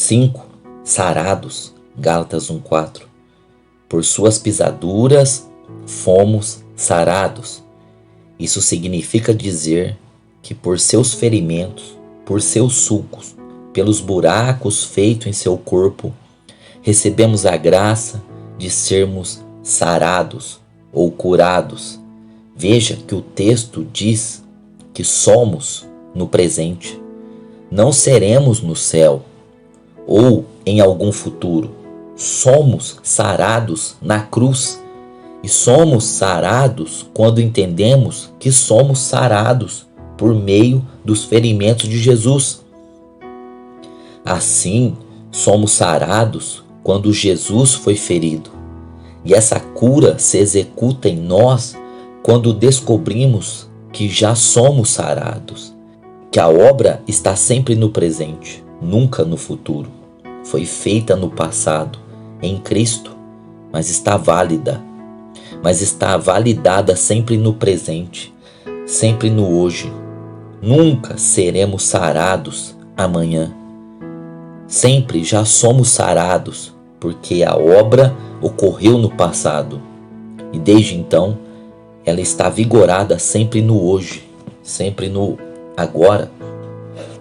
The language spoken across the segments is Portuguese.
5. Sarados, Gálatas 1:4. Por suas pisaduras fomos sarados. Isso significa dizer que por seus ferimentos, por seus sulcos, pelos buracos feitos em seu corpo, recebemos a graça de sermos sarados ou curados. Veja que o texto diz que somos no presente. Não seremos no céu ou em algum futuro. Somos sarados na cruz. E somos sarados quando entendemos que somos sarados por meio dos ferimentos de Jesus. Assim, somos sarados quando Jesus foi ferido. E essa cura se executa em nós quando descobrimos que já somos sarados, que a obra está sempre no presente, nunca no futuro. Foi feita no passado, em Cristo, mas está válida. Mas está validada sempre no presente, sempre no hoje. Nunca seremos sarados amanhã. Sempre já somos sarados, porque a obra ocorreu no passado. E desde então, ela está vigorada sempre no hoje, sempre no agora.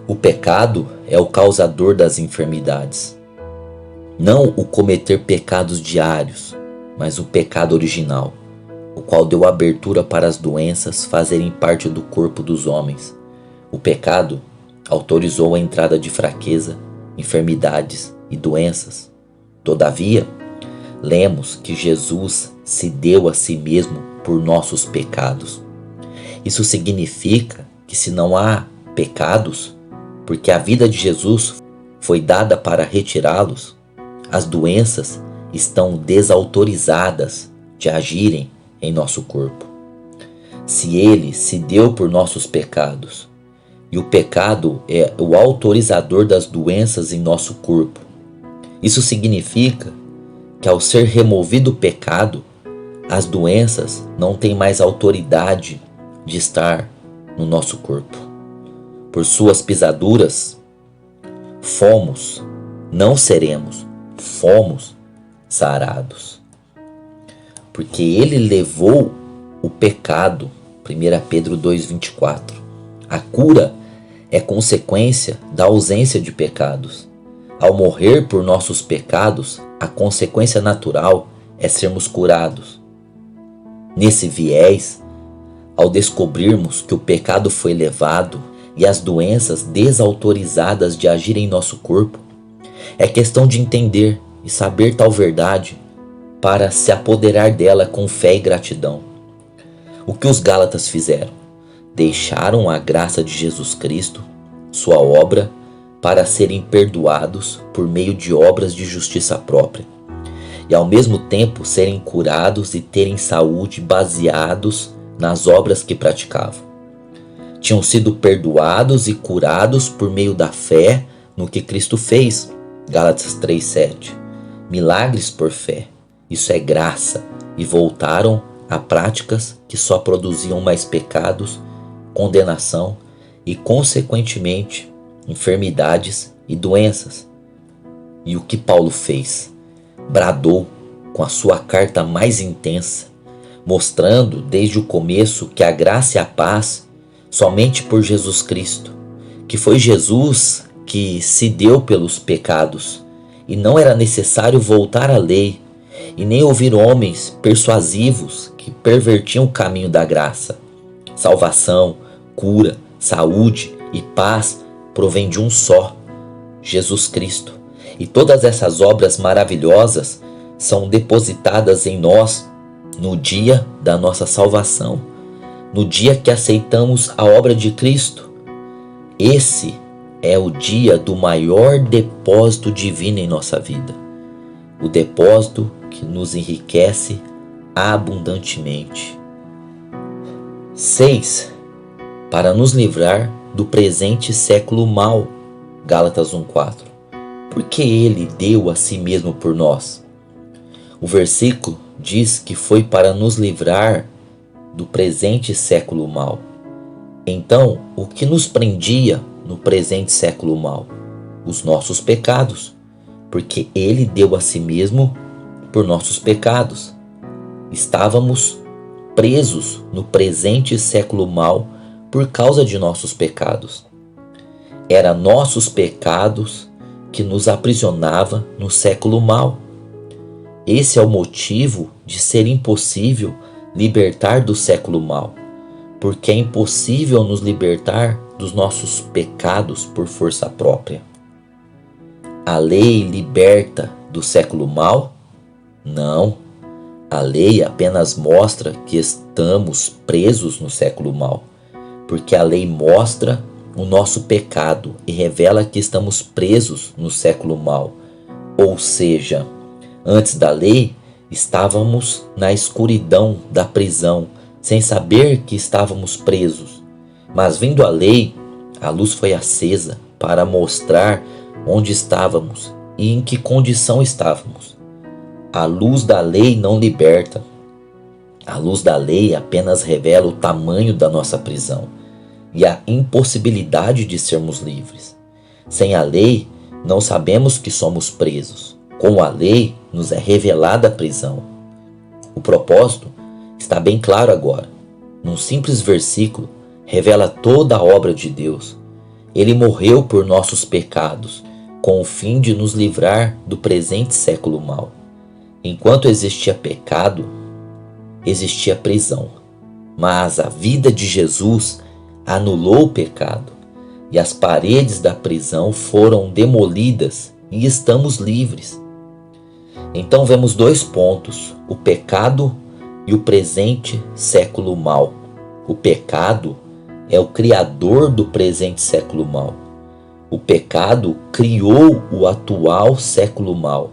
O pecado é o causador das enfermidades. Não o cometer pecados diários, mas o pecado original, o qual deu abertura para as doenças fazerem parte do corpo dos homens. O pecado autorizou a entrada de fraqueza, enfermidades e doenças. Todavia, lemos que Jesus se deu a si mesmo por nossos pecados. Isso significa que se não há pecados, porque a vida de Jesus foi dada para retirá-los, as doenças estão desautorizadas de agirem em nosso corpo. Se ele se deu por nossos pecados, e o pecado é o autorizador das doenças em nosso corpo, isso significa que ao ser removido o pecado, as doenças não têm mais autoridade de estar no nosso corpo. Por suas pisaduras, fomos, não seremos, fomos sarados. Porque ele levou o pecado, 1 Pedro 2,24. A cura é consequência da ausência de pecados. Ao morrer por nossos pecados, a consequência natural é sermos curados. Nesse viés, ao descobrirmos que o pecado foi levado e as doenças desautorizadas de agir em nosso corpo, é questão de entender e saber tal verdade para se apoderar dela com fé e gratidão. O que os Gálatas fizeram? Deixaram a graça de Jesus Cristo, sua obra, para serem perdoados por meio de obras de justiça própria, e ao mesmo tempo serem curados e terem saúde baseados nas obras que praticavam. Tinham sido perdoados e curados por meio da fé no que Cristo fez, Gálatas 3,7. Milagres por fé, isso é graça, e voltaram a práticas que só produziam mais pecados, condenação e, consequentemente, enfermidades e doenças. E o que Paulo fez? Bradou com a sua carta mais intensa, mostrando desde o começo que a graça e a paz somente por Jesus Cristo, que foi Jesus que se deu pelos pecados, e não era necessário voltar à lei, e nem ouvir homens persuasivos que pervertiam o caminho da graça. Salvação, cura, saúde e paz provém de um só, Jesus Cristo. E todas essas obras maravilhosas são depositadas em nós no dia da nossa salvação, no dia que aceitamos a obra de Cristo. Esse é o dia do maior depósito divino em nossa vida, o depósito que nos enriquece abundantemente. 6. Para nos livrar do presente século mau, Gálatas 1,4. Porque ele deu a si mesmo por nós. O versículo diz que foi para nos livrar do presente século mau. Então, o que nos prendia no presente século mau? os nossos pecados, porque ele deu a si mesmo por nossos pecados. Estávamos presos no presente século mau por causa de nossos pecados. Era nossos pecados que nos aprisionava no século mau. Esse é o motivo de ser impossível libertar do século mau, porque é impossível nos libertar dos nossos pecados por força própria. A lei liberta do século mau? Não. A lei apenas mostra que estamos presos no século mau, porque a lei mostra o nosso pecado e revela que estamos presos no século mau. Ou seja, antes da lei, estávamos na escuridão da prisão, sem saber que estávamos presos. Mas vindo a lei, a luz foi acesa para mostrar onde estávamos e em que condição estávamos. A luz da lei não liberta. A luz da lei apenas revela o tamanho da nossa prisão e a impossibilidade de sermos livres. Sem a lei, não sabemos que somos presos. Com a lei, nos é revelada a prisão. O propósito está bem claro agora. Num simples versículo, revela toda a obra de Deus. Ele morreu por nossos pecados, com o fim de nos livrar do presente século mau. Enquanto existia pecado, existia prisão. Mas a vida de Jesus anulou o pecado, e as paredes da prisão foram demolidas e estamos livres. Então vemos dois pontos: o pecado e o presente século mau. O pecado é o criador do presente século mau. O pecado criou o atual século mau.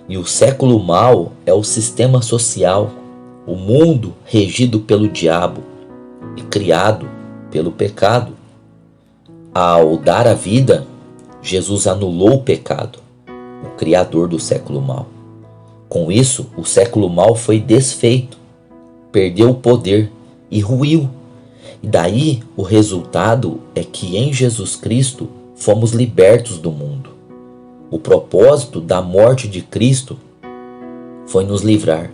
E o século mau é o sistema social, o mundo regido pelo diabo e criado pelo pecado. Ao dar a vida, Jesus anulou o pecado, o criador do século mau. Com isso, o século mau foi desfeito, perdeu o poder e ruiu. E daí o resultado é que em Jesus Cristo fomos libertos do mundo. O propósito da morte de Cristo foi nos livrar.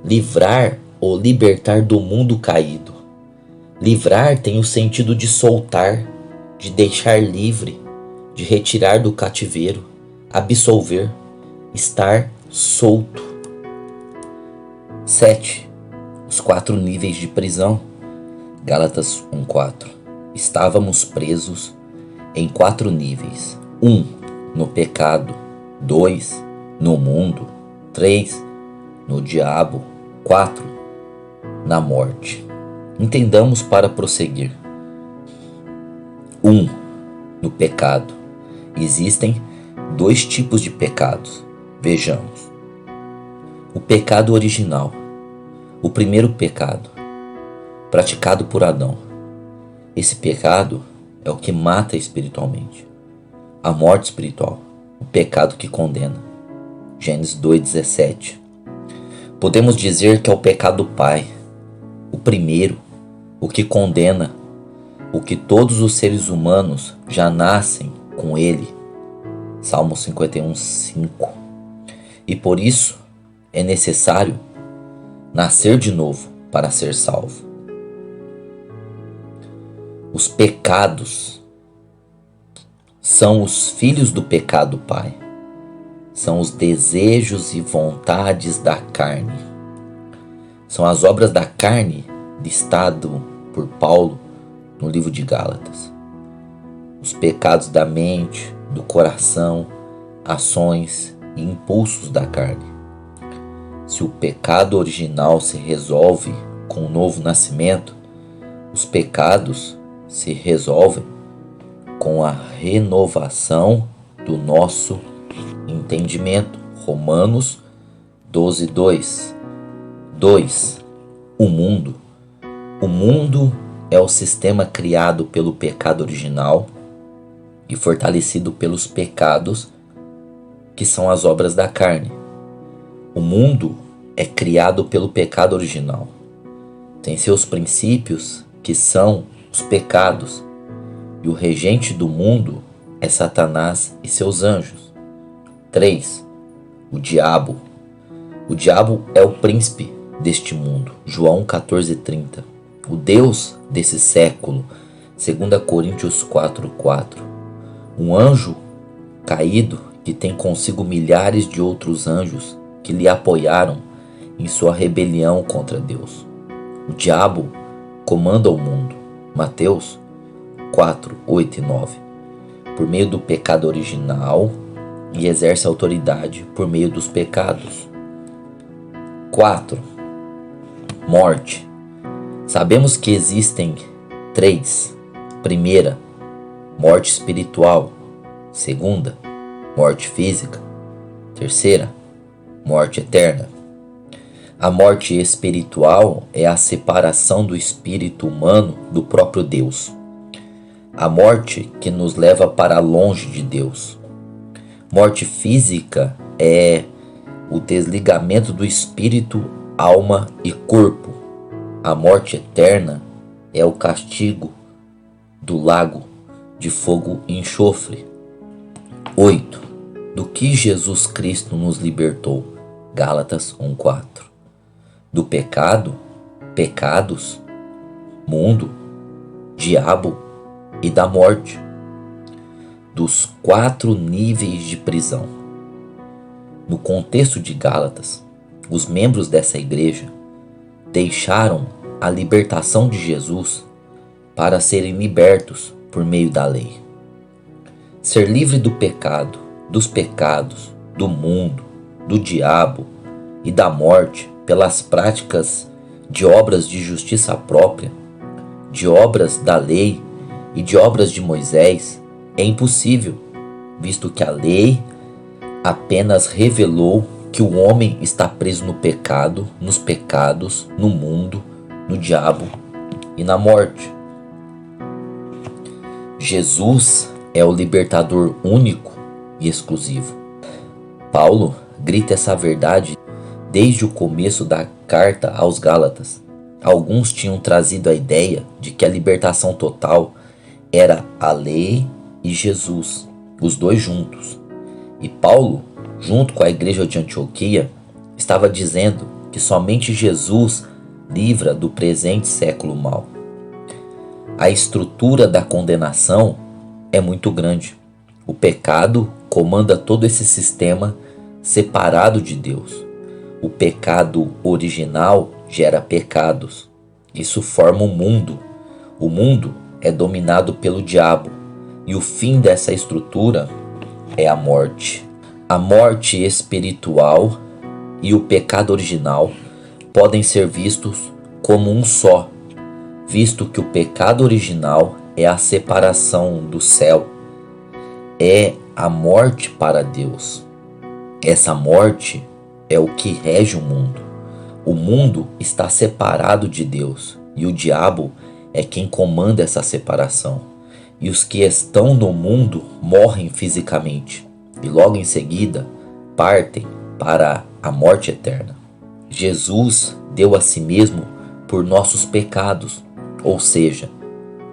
Livrar ou libertar do mundo caído. Livrar tem o sentido de soltar, de deixar livre, de retirar do cativeiro, absolver, estar solto. 7. Os 4 níveis de prisão. Gálatas 1:4. Estávamos presos em 4 níveis. 1. No pecado. 2. No mundo. 3. No diabo. 4. Na morte. Entendamos para prosseguir. 1. No pecado. Existem 2 tipos de pecados. Vejamos. O pecado original. O primeiro pecado, praticado por Adão. Esse pecado é o que mata espiritualmente. A morte espiritual, o pecado que condena. Gênesis 2:17. Podemos dizer que é o pecado do pai, o primeiro, o que condena, o que todos os seres humanos já nascem com ele. Salmo 51:5. E por isso é necessário nascer de novo para ser salvo. Os pecados são os filhos do pecado pai. São os desejos e vontades da carne. São as obras da carne listado por Paulo no livro de Gálatas. Os pecados da mente, do coração, ações e impulsos da carne. Se o pecado original se resolve com o novo nascimento, os pecados se resolvem com a renovação do nosso entendimento. Romanos 12:2. 2. O mundo. O mundo é o sistema criado pelo pecado original e fortalecido pelos pecados que são as obras da carne. O mundo é criado pelo pecado original. Tem seus princípios, que são os pecados, e o regente do mundo é Satanás e seus anjos. 3. O diabo. O diabo é o príncipe deste mundo. João 14:30. O Deus desse século. 2 Coríntios 4:4. Um anjo caído que tem consigo milhares de outros anjos que lhe apoiaram em sua rebelião contra Deus. O diabo comanda o mundo. Mateus 4:8 e 9. Por meio do pecado original e exerce autoridade por meio dos pecados. 4. Morte. Sabemos que existem 3. Primeira, morte espiritual. Segunda, morte física. Terceira, morte eterna. A morte espiritual é a separação do espírito humano do próprio Deus. A morte que nos leva para longe de Deus. Morte física é o desligamento do espírito, alma e corpo. A morte eterna é o castigo do lago de fogo e enxofre. 8. Do que Jesus Cristo nos libertou? Gálatas 1:4. Do pecado, pecados, mundo, diabo e da morte. Dos 4 níveis de prisão. No contexto de Gálatas, os membros dessa igreja deixaram a libertação de Jesus para serem libertos por meio da lei. Ser livre do pecado, dos pecados, do mundo, do diabo e da morte pelas práticas de obras de justiça própria, de obras da lei e de obras de Moisés é impossível, visto que a lei apenas revelou que o homem está preso no pecado, nos pecados, no mundo, no diabo e na morte. Jesus é o libertador único e exclusivo. Paulo grita essa verdade desde o começo da carta aos Gálatas. Alguns tinham trazido a ideia de que a libertação total era a lei e Jesus, os dois juntos. E Paulo, junto com a igreja de Antioquia, estava dizendo que somente Jesus livra do presente século mal. A estrutura da condenação é muito grande. O pecado comanda todo esse sistema separado de Deus. O pecado original gera pecados. Isso forma o mundo. O mundo é dominado pelo diabo. E o fim dessa estrutura é a morte. A morte espiritual e o pecado original podem ser vistos como um só, visto que o pecado original é a separação do céu, é a morte para Deus. Essa morte é o que rege o mundo. O mundo está separado de Deus e o diabo é quem comanda essa separação. E os que estão no mundo morrem fisicamente e logo em seguida partem para a morte eterna. Jesus deu a si mesmo por nossos pecados, ou seja,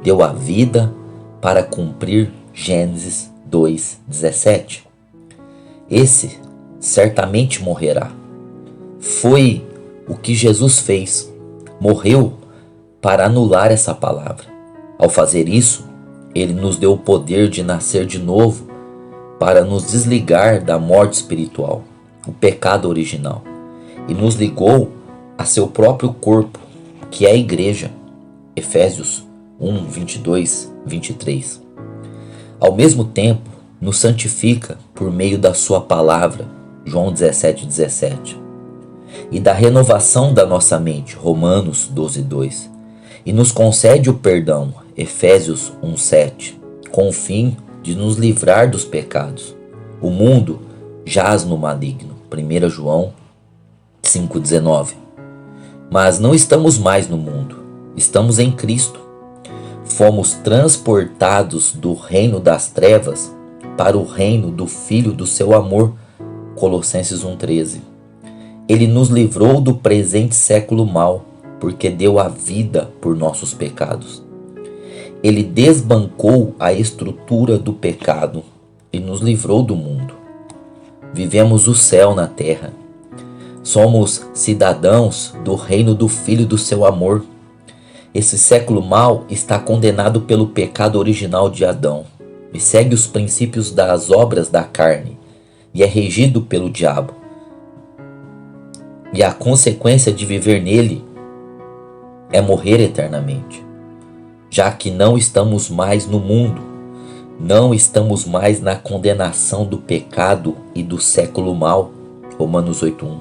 deu a vida para cumprir Gênesis 2:17. Esse certamente morrerá. Foi o que Jesus fez. Morreu para anular essa palavra. Ao fazer isso, ele nos deu o poder de nascer de novo para nos desligar da morte espiritual, o pecado original, e nos ligou a seu próprio corpo, que é a igreja. Efésios 1:22-23. Ao mesmo tempo, nos santifica por meio da sua palavra, João 17:17, e da renovação da nossa mente, Romanos 12:2, e nos concede o perdão, Efésios 1:7, com o fim de nos livrar dos pecados. O mundo jaz no maligno, 1 João 5:19. Mas não estamos mais no mundo, estamos em Cristo. Fomos transportados do reino das trevas para o reino do Filho do seu amor, Colossenses 1:13. Ele nos livrou do presente século mal, porque deu a vida por nossos pecados. Ele desbancou a estrutura do pecado e nos livrou do mundo. Vivemos o céu na terra. Somos cidadãos do reino do Filho do seu amor. Esse século mau está condenado pelo pecado original de Adão e segue os princípios das obras da carne e é regido pelo diabo. E a consequência de viver nele é morrer eternamente, já que não estamos mais no mundo, não estamos mais na condenação do pecado e do século mau, Romanos 8:1.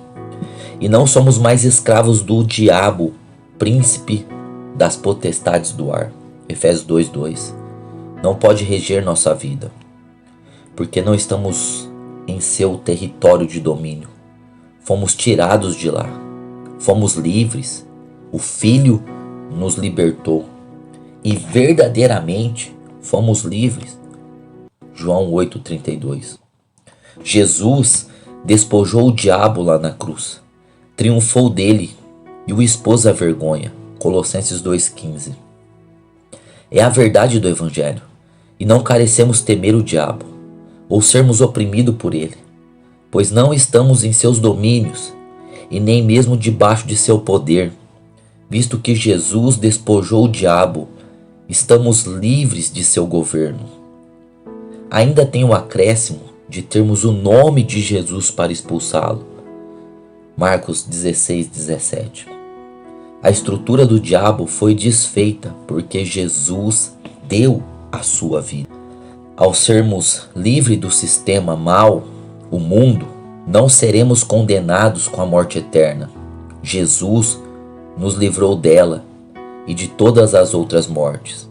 E não somos mais escravos do diabo, príncipe das potestades do ar, Efésios 2:2. Não pode reger nossa vida, porque não estamos em seu território de domínio. Fomos tirados de lá, fomos livres, o Filho nos libertou e verdadeiramente fomos livres. João 8:32. Jesus despojou o diabo lá na cruz, triunfou dele e o expôs à vergonha. Colossenses 2:15. É a verdade do Evangelho, e não carecemos temer o diabo, ou sermos oprimidos por ele, pois não estamos em seus domínios, e nem mesmo debaixo de seu poder. Visto que Jesus despojou o diabo, estamos livres de seu governo. Ainda tem o acréscimo de termos o nome de Jesus para expulsá-lo. Marcos 16:17. A estrutura do diabo foi desfeita porque Jesus deu a sua vida. Ao sermos livres do sistema mau, o mundo, não seremos condenados com a morte eterna. Jesus nos livrou dela e de todas as outras mortes.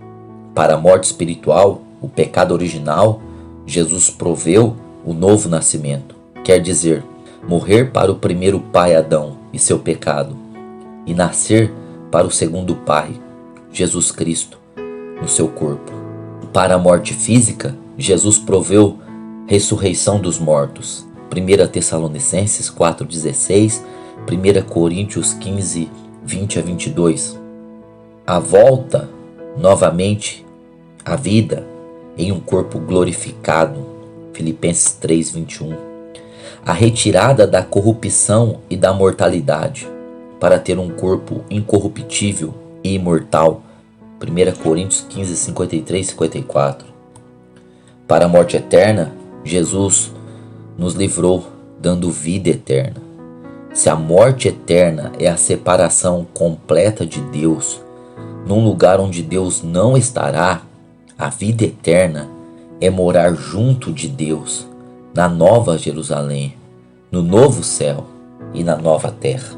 Para a morte espiritual, o pecado original, Jesus proveu o novo nascimento. Quer dizer, morrer para o primeiro pai Adão e seu pecado, e nascer para o segundo pai, Jesus Cristo, no seu corpo. Para a morte física, Jesus proveu ressurreição dos mortos. 1 Tessalonicenses 4:16, 1 Coríntios 15, 20-22. A volta novamente à vida em um corpo glorificado. Filipenses 3:21. A retirada da corrupção e da mortalidade para ter um corpo incorruptível e imortal. 1 Coríntios 15, 53 e 54. Para a morte eterna, Jesus nos livrou, dando vida eterna. Se a morte eterna é a separação completa de Deus, num lugar onde Deus não estará, a vida eterna é morar junto de Deus, na nova Jerusalém, no novo céu e na nova terra.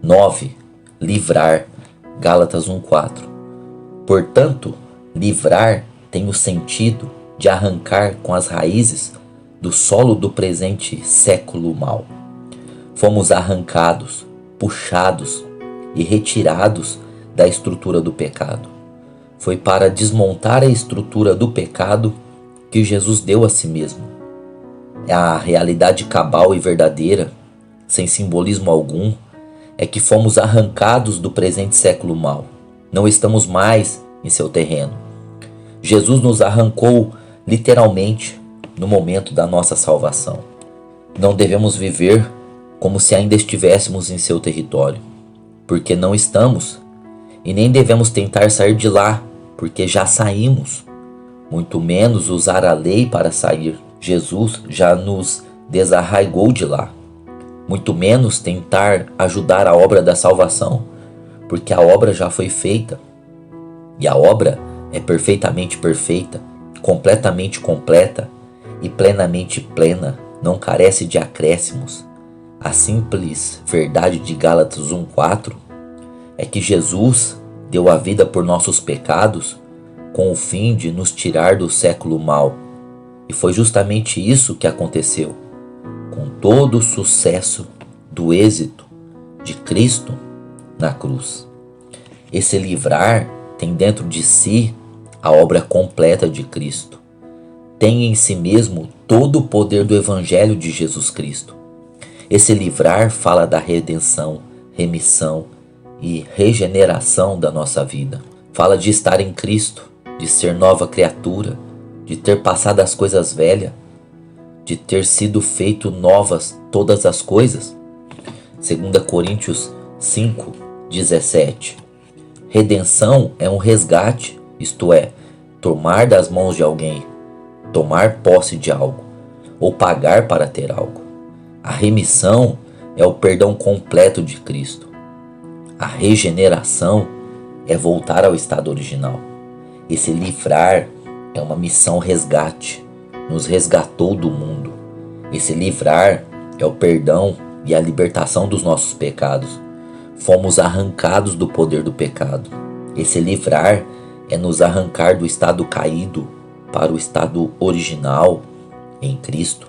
9. Livrar. Gálatas 1:4. Portanto, livrar tem o sentido de arrancar com as raízes do solo do presente século mau. Fomos arrancados, puxados e retirados da estrutura do pecado. Foi para desmontar a estrutura do pecado que Jesus deu a si mesmo. A realidade cabal e verdadeira, sem simbolismo algum, é que fomos arrancados do presente século mau. Não estamos mais em seu terreno. Jesus nos arrancou literalmente no momento da nossa salvação. Não devemos viver como se ainda estivéssemos em seu território, porque não estamos, e nem devemos tentar sair de lá, porque já saímos. Muito menos usar a lei para sair. Jesus já nos desarraigou de lá. Muito menos tentar ajudar a obra da salvação, porque a obra já foi feita. E a obra é perfeitamente perfeita, completamente completa e plenamente plena, não carece de acréscimos. A simples verdade de Gálatas 1:4 é que Jesus deu a vida por nossos pecados com o fim de nos tirar do século mau. E foi justamente isso que aconteceu. Com todo o sucesso do êxito de Cristo na cruz. Esse livrar tem dentro de si a obra completa de Cristo. Tem em si mesmo todo o poder do Evangelho de Jesus Cristo. Esse livrar fala da redenção, remissão e regeneração da nossa vida. Fala de estar em Cristo, de ser nova criatura, de ter passado as coisas velhas, de ter sido feito novas todas as coisas. 2 Coríntios 5:17. Redenção é um resgate, isto é, tomar das mãos de alguém, tomar posse de algo, ou pagar para ter algo. A remissão é o perdão completo de Cristo. A regeneração é voltar ao estado original. Esse livrar é uma missão resgate, nos resgatou do mundo. Esse livrar é o perdão e a libertação dos nossos pecados. Fomos arrancados do poder do pecado. Esse livrar é nos arrancar do estado caído para o estado original em Cristo.